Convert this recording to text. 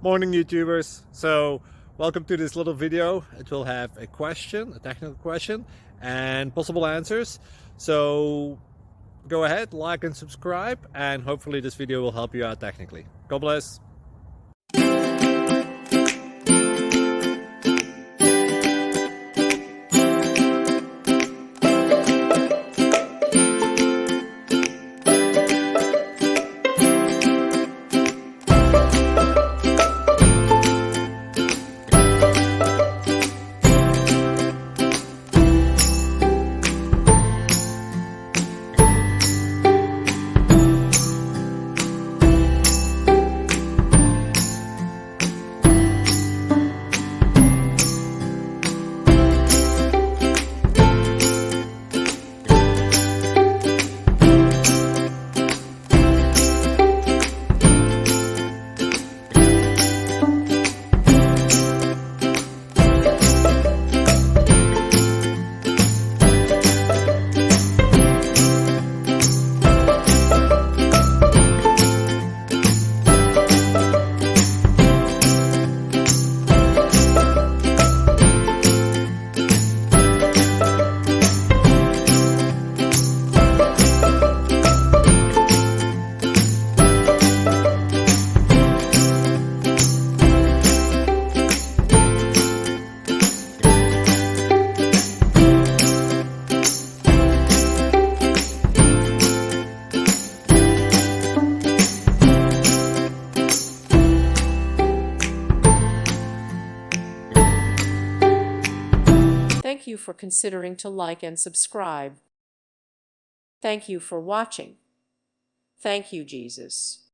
Morning YouTubers. So welcome to this little video. It will have a question, a technical question, and possible answers. So go ahead, like and subscribe, and hopefully this video will help you out technically. God bless. Thank you for considering to like and subscribe. Thank you for watching. Thank you, Jesus.